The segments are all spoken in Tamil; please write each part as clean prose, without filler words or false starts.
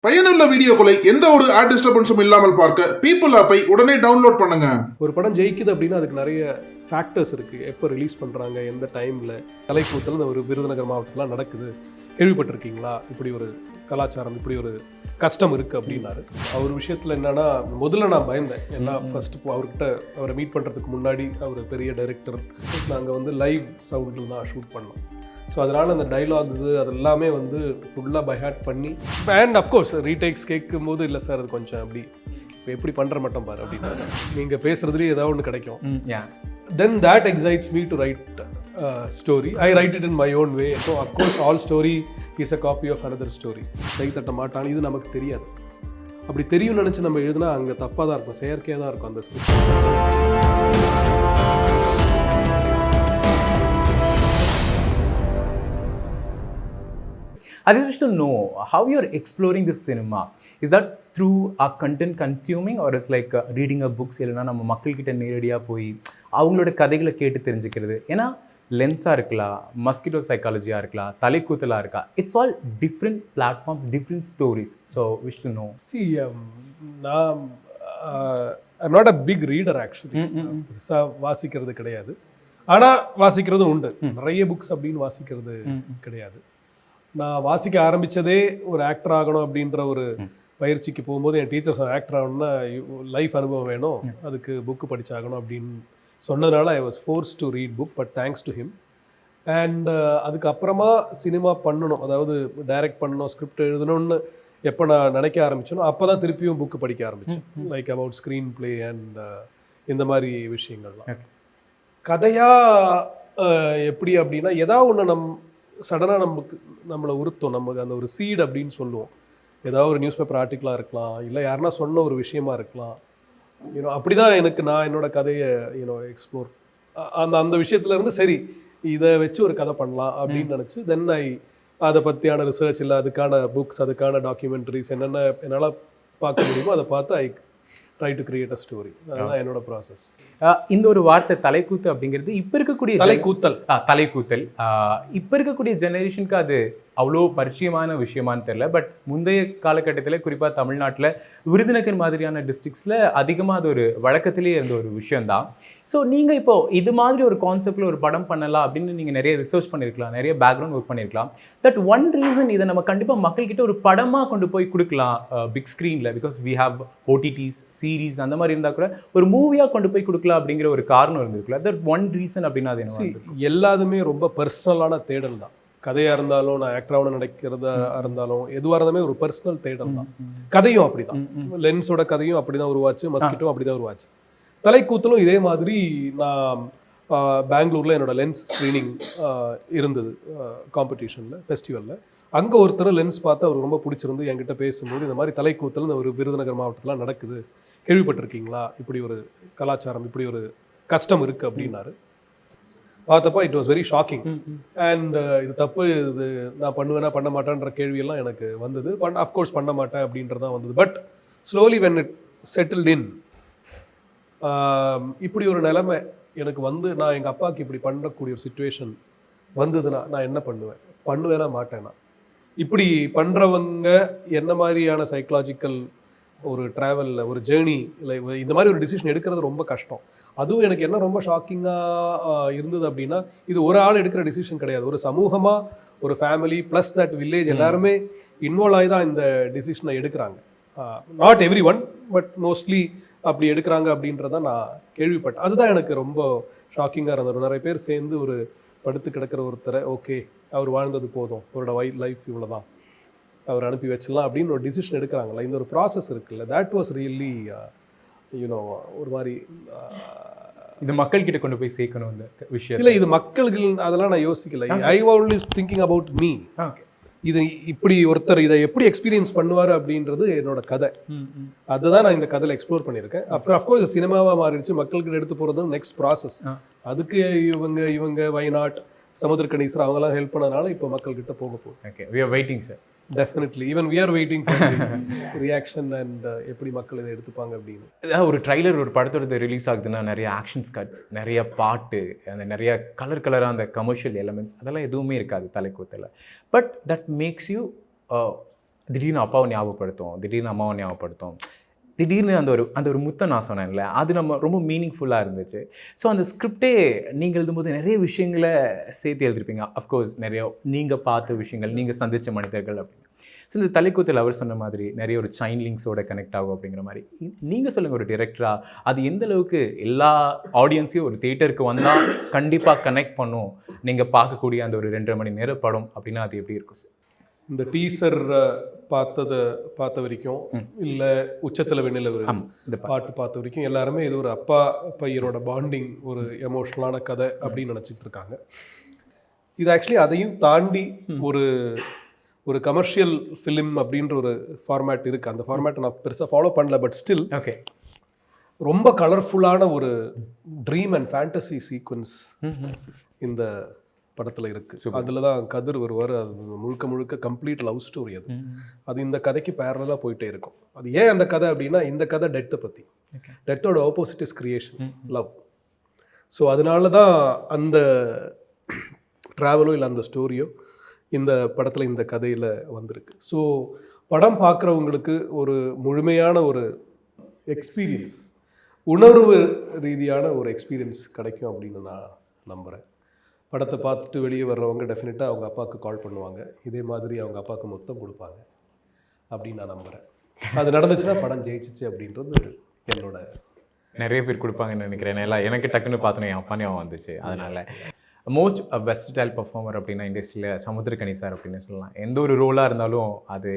பயனுள்ள வீடியோக்களை எந்த ஒரு ஆட் டிஸ்டர்பன்ஸும் இல்லாமல் பார்க்க பீப்புள் ஆப்பை உடனே டவுன்லோட் பண்ணுங்க. ஒரு படம் ஜெயிக்குது அப்படின்னா அதுக்கு நிறைய ஃபேக்டர்ஸ் இருக்குது. எப்போ ரிலீஸ் பண்ணுறாங்க, எந்த டைமில், தலைக்கூத்தில் இந்த ஒரு விருதுநகர் மாவட்டத்தில் நடக்குது, கேள்விப்பட்டிருக்கீங்களா, இப்படி ஒரு கலாச்சாரம், இப்படி ஒரு கஷ்டம் இருக்குது அப்படின்னாரு. அவர் விஷயத்தில் என்னென்னா, முதல்ல நான் பயந்தேன். ஏன்னா ஃபஸ்ட்டு அவரை மீட் பண்ணுறதுக்கு முன்னாடி அவர் பெரிய டைரக்டர், நாங்கள் வந்து லைவ் சவுண்டில் தான் ஷூட் பண்ணோம். ஸோ அதனால் அந்த டைலாக்ஸு அது எல்லாமே வந்து ஃபுல்லாக பைஹார்ட் பண்ணி, அண்ட் அஃப்கோர்ஸ் ரீடேக்ஸ் கேட்கும்போது இல்லை சார் அது கொஞ்சம் அப்படி இப்போ எப்படி பண்ணுற மட்டும் பாரு அப்படின்னா நீங்கள் பேசுகிறதுலேயே ஏதாவது ஒன்று கிடைக்கும். Then that excites me to write story. I write it in my own way. So of course all story is a copy of another story. கைத்தட்ட மாட்டான், இது நமக்கு தெரியாது. அப்படி தெரியும் நினச்சி நம்ம எழுதுனா அங்கே தப்பாக தான் இருக்கும், செயற்கையாக தான் இருக்கும் அந்த script. I just wish to know how you're exploring this cinema. Is that through our content consuming or it's like reading a books இல்லைனா நம்ம மக்கள்கிட்ட நேரடியாக போய் அவங்களோட கதைகளை கேட்டு தெரிஞ்சுக்கிறது? ஏன்னா லென்ஸாக இருக்கலாம், மஸ்கிட்டோ சைக்காலஜியாக இருக்கலாம், தலைக்கூத்தலாக இருக்கா, it's all different platforms, different stories. So wish to know. நான் I'm not a big reader actually. பெருசாக வாசிக்கிறது கிடையாது, ஆனால் வாசிக்கிறது உண்டு. நிறைய புக்ஸ் அப்படின்னு வாசிக்கிறது கிடையாது. நான் வாசிக்க ஆரம்பித்ததே ஒரு ஆக்டர் ஆகணும் அப்படின்ற ஒரு பயிற்சிக்கு போகும்போது என் டீச்சர்ஸ் ஆக்டர் ஆகணும்னா லைஃப் அனுபவம் வேணும், அதுக்கு புக்கு படிச்சாகணும் அப்படின்னு சொன்னதுனால I was force to read book. But thanks to him. And அதுக்கப்புறமா சினிமா பண்ணணும், அதாவது டைரக்ட் பண்ணணும், ஸ்கிரிப்ட் எழுதணும்னு எப்போ நான் நினைக்க ஆரம்பிச்சேனோ அப்போ தான் திருப்பியும் புக்கு படிக்க ஆரம்பித்தேன். Like about screen play and இந்த மாதிரி விஷயங்கள்லாம். கதையாக எப்படி அப்படின்னா, ஏதாவது ஒன்று சடனாக நம்மளை உறுத்தும். நமக்கு அந்த ஒரு சீட் அப்படின்னு சொல்லுவோம். ஏதாவது ஒரு நியூஸ் பேப்பர் ஆர்டிக்கலாக இருக்கலாம், இல்லை யாருன்னா சொன்ன ஒரு விஷயமா இருக்கலாம். அப்படி தான் நான் என்னோடய கதையை எக்ஸ்ப்ளோர் அந்த விஷயத்துலேருந்து சரி இதை வச்சு ஒரு கதை பண்ணலாம் அப்படின்னு நினச்சி தென் அதை பற்றியான ரிசர்ச் இல்லை அதுக்கான புக்ஸ், அதுக்கான டாக்குமெண்ட்ரிஸ் என்னென்ன என்னால் பார்க்க முடியுமோ அதை பார்த்து I try to create a story. அதுதான் என்னோட ப்ராசஸ். இந்த ஒரு வார்த்தை தலைக்கூத்து அப்படிங்கிறது இப்போ இருக்கக்கூடிய தலைக்கூத்தல் இப்போ இருக்கக்கூடிய ஜெனரேஷனுக்கு அது அவ்வளோ பரிச்சயமான விஷயமானு தெரியல. பட் முந்தைய காலகட்டத்தில் குறிப்பாக தமிழ்நாட்டில் விருதுநகர் மாதிரியான டிஸ்ட்ரிக்ஸில் அதிகமாக அது ஒரு வழக்கத்திலே இருந்த ஒரு விஷயந்தான். ஸோ நீங்கள் இப்போது இது மாதிரி ஒரு கான்செப்டில் ஒரு படம் பண்ணலாம் அப்படின்னு நீங்கள் நிறைய ரிசர்ச் பண்ணியிருக்கலாம், நிறைய பேக்ரவுண்ட் ஒர்க் பண்ணியிருக்கலாம். தட் ஒன் ரீசன் இதை நம்ம கண்டிப்பாக மக்கள்கிட்ட ஒரு படமாக கொண்டு போய் கொடுக்கலாம் பிக் ஸ்க்ரீனில், because we have OTTs, series அந்த மாதிரி இருந்தால் கூட ஒரு மூவியாக கொண்டு போய் கொடுக்கலாம் அப்படிங்கிற ஒரு காரணம் இருந்திருக்குல்ல. தட் ஒன் ரீசன் அப்படின்னா அது என்ன? எல்லாதுமே ரொம்ப பர்சனலான தேடல் தான். கதையாக இருந்தாலும், நான் ஆக்டராக நினைக்கிறதா இருந்தாலும், எதுவாக இருந்தாலுமே ஒரு பர்சனல் தேடல் தான். கதையும் அப்படி தான், லென்ஸோட கதையும் அப்படி தான் உருவாச்சு, மஸ்கிட்டோ அப்படி தான் உருவாச்சு. தலைக்கூத்தலும் இதே மாதிரி. நான் பெங்களூரில் என்னோட லென்ஸ் ஸ்க்ரீனிங் இருந்தது காம்படிஷனில், ஃபெஸ்டிவலில். அங்கே ஒருத்தர் லென்ஸ் பார்த்து அவர் ரொம்ப பிடிச்சிருந்து என்கிட்ட பேசும்போது இந்த மாதிரி தலைக்கூத்தல் இந்த ஒரு விருதுநகர் மாவட்டத்தில் நடக்குது, கேள்விப்பட்டிருக்கீங்களா, இப்படி ஒரு கலாச்சாரம், இப்படி ஒரு கஷ்டம் இருக்குது அப்படின்னாரு. பார்த்தப்போ it was very shocking. And இது தப்பு, இது நான் பண்ணுவேனா பண்ண மாட்டேன்ற கேள்வியெல்லாம் எனக்கு வந்தது. அஃப்கோர்ஸ் பண்ண மாட்டேன் அப்படின்றதான் வந்தது. But slowly when it settled இன், இப்படி ஒரு நிலைமை எனக்கு வந்து நான் எங்கள் அப்பாவுக்கு இப்படி பண்ணக்கூடிய ஒரு சுச்சுவேஷன் வந்ததுன்னா நான் என்ன பண்ணுவேனா மாட்டேன்னா, இப்படி பண்ணுறவங்க என்ன மாதிரியான சைக்கலாஜிக்கல் ஒரு ட்ராவலில், ஒரு ஜேர்னி, இல்லை இந்த மாதிரி ஒரு டிசிஷன் எடுக்கிறது ரொம்ப கஷ்டம். அதுவும் எனக்கு என்ன ரொம்ப ஷாக்கிங்காக இருந்தது அப்படின்னா, இது ஒரு ஆள் எடுக்கிற டிசிஷன் கிடையாது, ஒரு சமூகமாக, ஒரு ஃபேமிலி ப்ளஸ் தட் வில்லேஜ் எல்லாருமே இன்வால்வ் ஆகி தான் இந்த டிசிஷனை எடுக்கிறாங்க. Not every one, but mostly அப்படி எடுக்கிறாங்க அப்படின்றத நான் கேள்விப்பட்டேன். அதுதான் எனக்கு ரொம்ப ஷாக்கிங்காக இருந்தது. நிறைய பேர் சேர்ந்து ஒரு படுத்து கிடக்கிற ஒருத்தரை, ஓகே அவர் வாழ்ந்தது போதும், அவரோட லைஃப் இவ்வளோ தான், அவர் அனுப்பி வச்சிடலாம் அப்படின்னு ஒரு டிசிஷன் எடுக்கிறாங்களா, இந்த ஒரு ப்ராசஸ் இருக்குல்ல, தேட் வாஸ் ரியலி ஒரு மாதிரி இது மக்கள்கிட்ட கொண்டு போய் சேர்க்கணும் இந்த விஷயம். இல்லை, இது மக்களுக்கு அதெல்லாம் நான் யோசிக்கல. I only thinking about me. இது இப்படி ஒருத்தர் இதை எப்படி எக்ஸ்பீரியன்ஸ் பண்ணுவார் அப்படின்றது என்னோட கதை. அதுதான் நான் இந்த கதையில் எக்ஸ்ப்ளோர் பண்ணியிருக்கேன். அஃப்கோர்ஸ் சினிமாவாக மாறிடுச்சு, மக்கள்கிட்ட எடுத்து போகிறது நெக்ஸ்ட் ப்ராசஸ். அதுக்கு இவங்க வயநாட், சமுத்திரக்கணீஸ்வரர் அவங்கெல்லாம் ஹெல்ப் பண்ணதுனால இப்போ மக்கள்கிட்ட போக போகுது. Okay, we are waiting sir. Definitely, even we are waiting for reaction and எப்படி மக்கள் இதை எடுத்துப்பாங்க அப்படின்னு. ஒரு ட்ரைலர் ஒரு படத்தோட ரிலீஸ் ஆகுதுன்னா நிறைய ஆக்ஷன்ஸ் கட்ஸ், நிறைய பாட்டு, அந்த நிறைய கலராக அந்த கமர்ஷியல் எலமெண்ட்ஸ் அதெல்லாம் எதுவுமே இருக்காது தலைக்கூத்தில். பட் தட் மேக்ஸ் யூ திடீர்னு அப்பாவை ஞாபகப்படுத்தும், திடீர்னு அம்மாவை ஞாபகப்படுத்தும், திடீர்னு அந்த ஒரு முத்தம் நான் சொன்னேன்ல, அது நம்ம ரொம்ப மீனிங்ஃபுல்லாக இருந்துச்சு. ஸோ அந்த ஸ்கிரிப்டே நீங்கள் எழுதும்போது நிறைய விஷயங்களை சேர்த்து எழுதிருப்பீங்க. அஃப்கோர்ஸ் நிறைய நீங்கள் பார்த்த விஷயங்கள், நீங்கள் சந்தித்த மனிதர்கள் அப்படின்னு. ஸோ இந்த தலைக்கூத்தில் அவர் சொன்ன மாதிரி நிறைய ஒரு சைன் லிங்க்ஸோட கனெக்ட் ஆகும் அப்படிங்கிற மாதிரி. நீங்கள் சொல்லுங்கள், ஒரு டிரெக்டராக அது எந்த அளவுக்கு எல்லா ஆடியன்ஸையும் ஒரு தியேட்டருக்கு வந்தால் கண்டிப்பாக கனெக்ட் பண்ணும், நீங்கள் பார்க்கக்கூடிய அந்த ஒரு 2.5 மணி நேர படம் அப்படின்னா அது எப்படி இருக்கும் சார்? இந்த டீசர் பார்த்த வரைக்கும், இல்லை உச்சத்தில் வெண்ணிலவு பாட்டு பார்த்த வரைக்கும் எல்லாருமே இது ஒரு அப்பா பையனோட பாண்டிங், ஒரு எமோஷ்னலான கதை அப்படின்னு நினச்சிட்டு இருக்காங்க. இது ஆக்சுவலி அதையும் தாண்டி ஒரு கமர்ஷியல் ஃபிலிம் அப்படின்ற ஒரு ஃபார்மேட் இருக்குது. அந்த ஃபார்மேட்டை நான் பெருசாக ஃபாலோ பண்ணல. பட் ஸ்டில் ஓகே, ரொம்ப கலர்ஃபுல்லான ஒரு ட்ரீம் அண்ட் ஃபேண்டசி சீக்வன்ஸ் இந்த படத்தில் இருக்குது. அதில் தான் கதிர் வருவார். அது முழுக்க கம்ப்ளீட் லவ் ஸ்டோரி. அது இந்த கதைக்கு பேரலாக போயிட்டே இருக்கும். அது ஏன் அந்த கதை அப்படின்னா, இந்த கதை டெத்தை பற்றி. டெத்தோட opposite is creation, love. So அதனால தான் அந்த ட்ராவலோ இல்லை அந்த ஸ்டோரியோ இந்த படத்தில் இந்த கதையில் வந்திருக்கு. ஸோ படம் பார்க்குறவங்களுக்கு ஒரு முழுமையான ஒரு எக்ஸ்பீரியன்ஸ், உணர்வு ரீதியான ஒரு எக்ஸ்பீரியன்ஸ் கிடைக்கும் அப்படின்னு நான் நம்புகிறேன். படத்தை பார்த்துட்டு வெளியே வர்றவங்க டெஃபினட்டாக அவங்க அப்பாவுக்கு கால் பண்ணுவாங்க, இதே மாதிரி அவங்க அப்பாவுக்கு மொத்தம் கொடுப்பாங்க அப்படின்னு நான் நம்புகிறேன். அது நடந்துச்சுன்னா படம் ஜெயிச்சிச்சு அப்படின்றது என்னோட. நிறைய பேர் கொடுப்பாங்கன்னு நினைக்கிறேன். எல்லாம் எனக்கு டக்குன்னு பார்த்தோன்னே என் அப்பா ஞாபகம் வந்துச்சு. அதனால் மோஸ்ட் வெஸ்டர்டைல் பர்ஃபார்மர் அப்படின்னா இண்டஸ்ட்ரியில் சமுத்திரக்கனி சார் அப்படின்னு சொல்லலாம். எந்த ஒரு ரோலாக இருந்தாலும் அது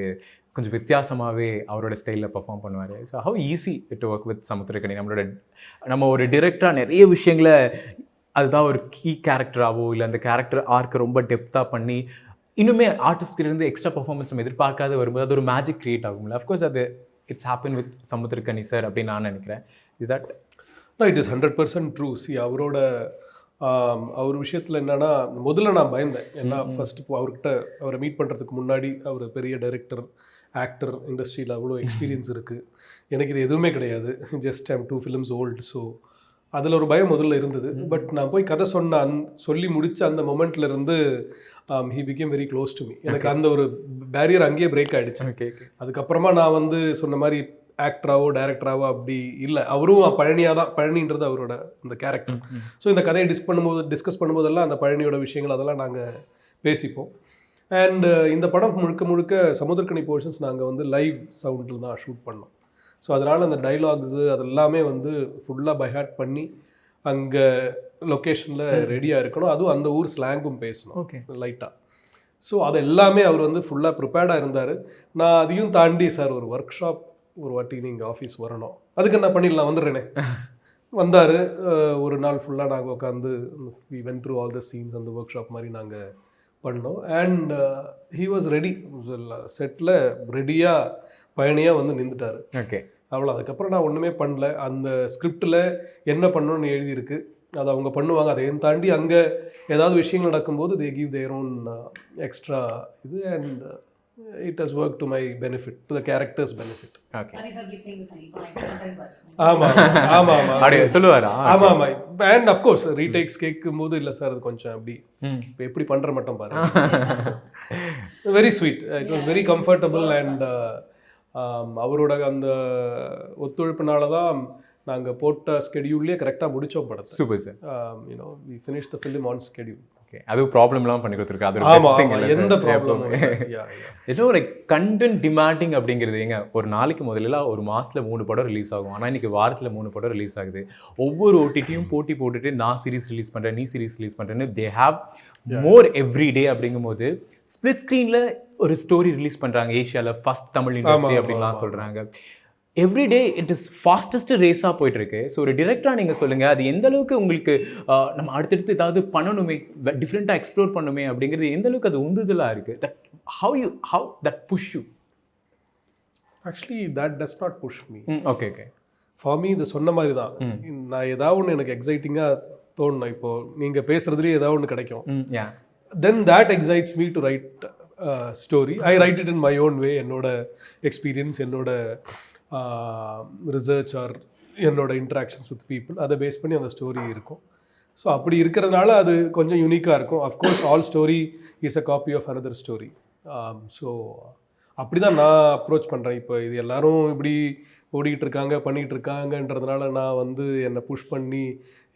கொஞ்சம் வித்தியாசமாகவே அவரோட ஸ்டைலில் பர்ஃபார்ம் பண்ணுவார். So how easy to work with Samuthirakani? நம்ம ஒரு டிரெக்டராக நிறைய விஷயங்களை அதுதான் ஒரு கீ கேரக்டராகவோ இல்லை அந்த கேரக்டர் ஆர்க்கை ரொம்ப டெப்த்தாக பண்ணி இன்னுமே ஆர்டிஸ்ட்கிட்டேருந்து எக்ஸ்ட்ரா பர்ஃபார்மன்ஸ் நம்ம எதிர்பார்க்காத வரும்போது அது ஒரு மேஜிக் க்ரியேட் ஆகும்ல. அஃப்கோர்ஸ் அது it's happen with Samuthirakani sir அப்படின்னு நான் நினைக்கிறேன். Is that? It is 100% true. See, அவர் விஷயத்தில் என்னென்னா, முதல்ல நான் பயந்தேன். ஏன்னா ஃபஸ்ட்டு அவரை மீட் பண்ணுறதுக்கு முன்னாடி அவர் பெரிய டைரக்டர், ஆக்டர், இண்டஸ்ட்ரியில் அவ்வளோ எக்ஸ்பீரியன்ஸ் இருக்குது. எனக்கு இது எதுவுமே கிடையாது. Just I'm 2 films old. So அதில் ஒரு பயம் முதல்ல இருந்தது. பட் நான் போய் கதை சொல்லி முடித்த அந்த மொமெண்ட்லேருந்து he became very close to me. எனக்கு அந்த ஒரு பேரியர் அங்கேயே பிரேக் ஆகிடுச்சு. அதுக்கப்புறமா நான் சொன்ன மாதிரி ஆக்டராவோ டைரக்டராவோ அப்படி இல்லை. அவரும் பழனின்றது அவரோட இந்த கேரக்டர். ஸோ இந்த கதையை டிஸ்கஸ் பண்ணும்போதெல்லாம் அந்த பழனியோட விஷயங்கள் அதெல்லாம் நாங்கள் பேசிப்போம். அண்ட் இந்த படம் முழுக்க சமுத்திரக்கனி போர்ஷன்ஸ் நாங்கள் லைவ் சவுண்டில் தான் ஷூட் பண்ணோம். ஸோ அதனால் அந்த டைலாக்ஸு அதெல்லாமே ஃபுல்லாக பைஹார்ட் பண்ணி அங்கே லொக்கேஷனில் ரெடியாக இருக்கணும். அதுவும் அந்த ஊர் ஸ்லாங்கும் பேசணும் லைட்டாக. ஸோ அது எல்லாமே அவர் ஃபுல்லாக ப்ரிப்பேர்டாக இருந்தார். நான் அதையும் தாண்டி, சார் ஒரு ஒர்க் ஷாப் ஒரு வாட்டி நீங்கள் ஆஃபீஸ் வரணும், அதுக்கு என்ன பண்ணிடலாம், வந்துடுறேனே. வந்தார். ஒரு நாள் ஃபுல்லாக நாங்கள் உட்காந்து we went through all the scenes. அந்த ஒர்க் ஷாப் மாதிரி நாங்கள் பண்ணோம். And he was ready. செட்டில் ரெடியாக பயணியாக நின்றுட்டார். ஓகே, அவ்வளோ. அதுக்கப்புறம் நான் ஒன்றுமே பண்ணல. அந்த ஸ்கிரிப்டில் என்ன பண்ணணும்னு எழுதியிருக்கு, அதை அவங்க பண்ணுவாங்க. அதையும் தாண்டி அங்கே ஏதாவது விஷயங்கள் நடக்கும்போது they give their own extra இது. And it has worked to my benefit, to the character's benefit. Okay. ஆமா சொல்லுவாரா? ஆமா. And of course ரீடேக்ஸ் கேட்கும்போது இல்லை சார் அது கொஞ்சம் அப்படி இப்போ எப்படி பண்ணுற மட்டும் பாருங்க. Very sweet. It was very comfortable. And அவரோட அந்த ஒத்துழைப்புனால தான் நாங்கள் போட்ட ஸ்கெடியூல்லேயே கரெக்டாக முடித்தோம் படத்தை. Super sir. we finished the film on schedule. Okay, அது ப்ராப்ளம்லாம் பண்ணி கொடுத்துருக்கு. அது எந்த ப்ராப்ளம் ஏதோ ஒரு கண்டென்ட் டிமாண்டிங் அப்படிங்கிறது. ஏங்க, ஒரு நாளைக்கு முதல்ல ஒரு மாதத்தில் 3 படம் ரிலீஸ் ஆகும். ஆனால் இன்றைக்கி வாரத்தில் 3 படம் ரிலீஸ் ஆகுது. ஒவ்வொரு ஓடிடியும் போட்டி போட்டுட்டு நான் சீரிஸ் ரிலீஸ் பண்ணுறேன், நீ சீரிஸ் ரிலீஸ் பண்ணுறேன்னு they have more every day. அப்படிங்கும்போது ஸ்பிளிட் ஸ்க்ரீனில் ஒரு ஸ்டோரி ரிலீஸ் பண்ணுறாங்க. ஏஷியாவில் ஃபர்ஸ்ட் தமிழ் இண்டஸ்ட்ரி அப்படின்லாம் சொல்கிறாங்க. எவ்ரிடே இட் இஸ் ஃபாஸ்டஸ்ட் ரேஸாக போயிட்டுருக்கு. ஸோ ஒரு டிரெக்டராக நீங்கள் சொல்லுங்கள், அது எந்த அளவுக்கு உங்களுக்கு நம்ம அடுத்தடுத்து ஏதாவது பண்ணணுமே, டிஃப்ரெண்ட்டாக எக்ஸ்ப்ளோர் பண்ணுமே அப்படிங்கிறது எந்த அளவுக்கு அது உந்துதலாக இருக்குது? That how that push you? Actually that does not push me. Okay. For me இது சொன்ன மாதிரி தான். நான் ஏதாவது ஒன்று எனக்கு எக்ஸைட்டிங்காக தோணும். இப்போது நீங்கள் பேசுகிறதுலேயே ஏதாவது ஒன்று கிடைக்கும். Then that excites me to write story. I write it in my own way. என்னோட எக்ஸ்பீரியன்ஸ், என்னோட ரிசர்ச் ஆர் என்னோட இன்ட்ராக்ஷன்ஸ் வித் பீப்புள், அதை பேஸ் பண்ணி அந்த ஸ்டோரி இருக்கும். ஸோ அப்படி இருக்கிறதுனால அது கொஞ்சம் யூனிக்காக இருக்கும். Of course all story is a copy of another story. So அப்படி தான் நான் அப்ரோச் பண்ணுறேன். இப்போ இது எல்லாரும் இப்படி ஓடிக்கிட்டு இருக்காங்க பண்ணிக்கிட்டு இருக்காங்கன்றதுனால நான் வந்து என்னை புஷ் பண்ணி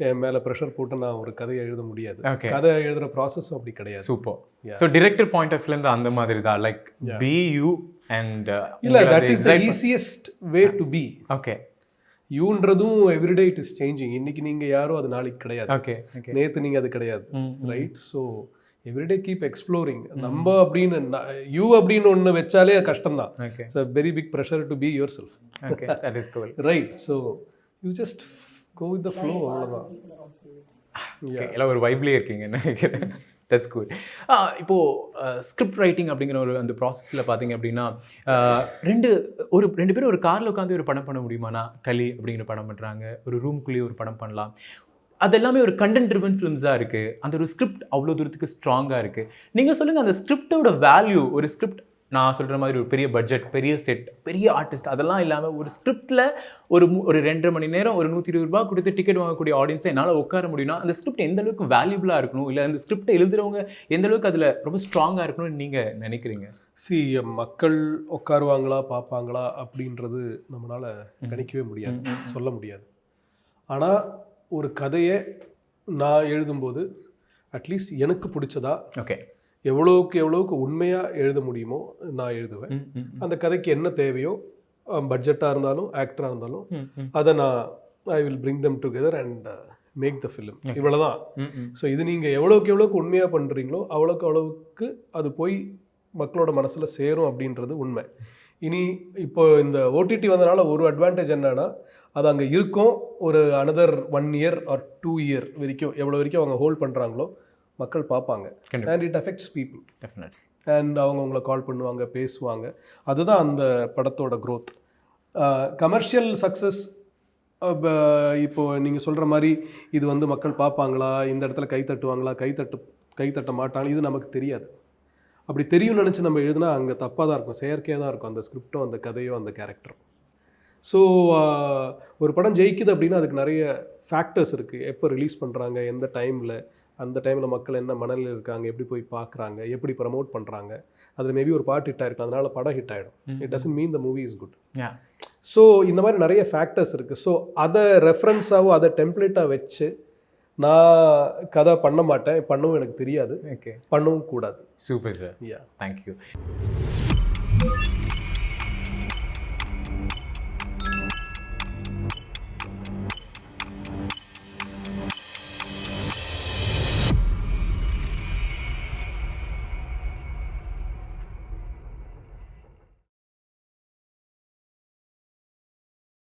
என் மேலே ப்ரெஷர் போட்டு நான் ஒரு கதையை எழுத முடியாது. Okay. கதை எழுதுகிற ப்ராசஸும் அப்படி கிடையாது. Super. Yeah. So director point of வியூலேருந்து அந்த மாதிரி தான் லைக் பி யூ அண்ட் இல்லை, that is the easiest way to be. Okay யூன்றதும் எவ்ரிடே இட் இஸ் சேஞ்சிங். இன்னைக்கு நீங்கள் யாரோ அது நாளைக்கு கிடையாது. ஓகே ஓகே நேற்று நீங்கள் அது கிடையாது. Right? So everyday keep exploring. நம்ம அப்படின்னு யூ அப்படின்னு ஒன்று வச்சாலே கஷ்டம்தான். Okay it's a very big pressure to be yourself. Okay that is cool. Right? So you just go with the flow, அவ்வளோதான். எல்லாம் ஒரு வைப்லேயே இருக்கீங்க நினைக்கிறேன். That's cool. இப்போது ஸ்கிரிப்ட் ரைட்டிங் அப்படிங்கிற ஒரு அந்த ப்ராசஸில் பார்த்தீங்க அப்படின்னா ரெண்டு பேரும் ஒரு காரில் உட்காந்து ஒரு படம் பண்ண முடியுமாண்ணா? கலி அப்படிங்கிற படம் பண்ணுறாங்க, ஒரு ரூம்குள்ளேயே ஒரு படம் பண்ணலாம். அது எல்லாமே ஒரு கண்டென்ட் ட்ரிவன் ஃபிலிம்ஸாக இருக்குது. அந்த ஒரு ஸ்கிரிப்ட் அவ்வளோ தூரத்துக்கு ஸ்ட்ராங்காக இருக்குது. நீங்கள் சொல்லுங்கள், அந்த ஸ்கிரிப்டோட வேல்யூ, ஒரு ஸ்கிரிப்ட் நான் சொல்கிற மாதிரி ஒரு பெரிய பட்ஜெட், பெரிய செட், பெரிய ஆர்டிஸ்ட் அதெல்லாம் இல்லாமல் ஒரு ஸ்கிரிப்டில் ஒரு 2.5 மணி நேரம் ஒரு 120 ரூபாய் கொடுத்து டிக்கெட் வாங்கக்கூடிய ஆடியன்ஸை என்னால் உட்கார முடியும்னா அந்த ஸ்கிரிப்ட் எந்த அளவுக்கு வேல்யூபிளாக இருக்கணும், இல்லை அந்த ஸ்கிரிப்டை எழுதுறவங்க எந்த அளவுக்கு அதில் ரொம்ப ஸ்ட்ராங்காக இருக்கணும்னு நீங்கள் நினைக்கிறீங்க? மக்கள் உட்காருவாங்களா பார்ப்பாங்களா அப்படின்றது நம்மளால் கணிக்கவே முடியாது, சொல்ல முடியாது. ஆனால் ஒரு கதையை நான் எழுதும்போது அட்லீஸ்ட் எனக்கு பிடிச்சதா, ஓகே, எவ்வளோக்கு உண்மையாக எழுத முடியுமோ நான் எழுதுவேன். அந்த கதைக்கு என்ன தேவையோ, பட்ஜெட்டாக இருந்தாலும் ஆக்டராக இருந்தாலும், அதை நான் I will bring them together and make the film. இவ்வளோதான். ஸோ இது நீங்கள் எவ்வளோக்கு உண்மையாக பண்ணுறீங்களோ அவ்வளோக்கு அது போய் மக்களோட மனசில் சேரும் அப்படின்றது உண்மை. இனி இப்போ இந்த ஓடிடி வந்தனால ஒரு அட்வான்டேஜ் என்னன்னா, அது அங்கே இருக்கும் ஒரு another 1 year or 2 year வரைக்கும், எவ்வளோ வரைக்கும் அவங்க ஹோல்ட் பண்ணுறாங்களோ மக்கள் பார்ப்பாங்க. And it affects people. Definitely. And அவங்க உங்களை கால் பண்ணுவாங்க, பேசுவாங்க. அதுதான் அந்த படத்தோட க்ரோத். கமர்ஷியல் சக்ஸஸ் இப்போது நீங்கள் சொல்கிற மாதிரி இது வந்து மக்கள் பார்ப்பாங்களா, இந்த இடத்துல கை தட்டுவாங்களா, கை தட்ட மாட்டாங்க, இது நமக்கு தெரியாது. அப்படி தெரியும்னு நினச்சி நம்ம எழுதுனா அங்கே தப்பாக தான் இருக்கும், செயற்கையாக தான் இருக்கும் அந்த ஸ்கிரிப்டும் அந்த கதையோ அந்த கேரக்டரும். ஸோ ஒரு படம் ஜெயிக்குது அப்படின்னா அதுக்கு நிறைய ஃபேக்டர்ஸ் இருக்குது. எப்போ ரிலீஸ் பண்ணுறாங்க, எந்த டைமில், அந்த டைமில் மக்கள் என்ன மனநிலையில் இருக்காங்க, எப்படி போய் பார்க்குறாங்க, எப்படி ப்ரமோட் பண்ணுறாங்க. அதில் மேபி ஒரு பாட்டு ஹிட் ஆகிருக்கும், அதனால் படம் ஹிட் ஆகிடும். It doesn't mean the movie is good. So இந்த மாதிரி நிறைய ஃபேக்டர்ஸ் இருக்குது. ஸோ அதை ரெஃபரன்ஸாகவோ அதை டெம்ப்ளேட்டாக வச்சு நான் கதை பண்ண மாட்டேன், பண்ணவும் எனக்கு தெரியாது, ஓகே, பண்ணவும் கூடாது. Super sir. Yeah, thank you.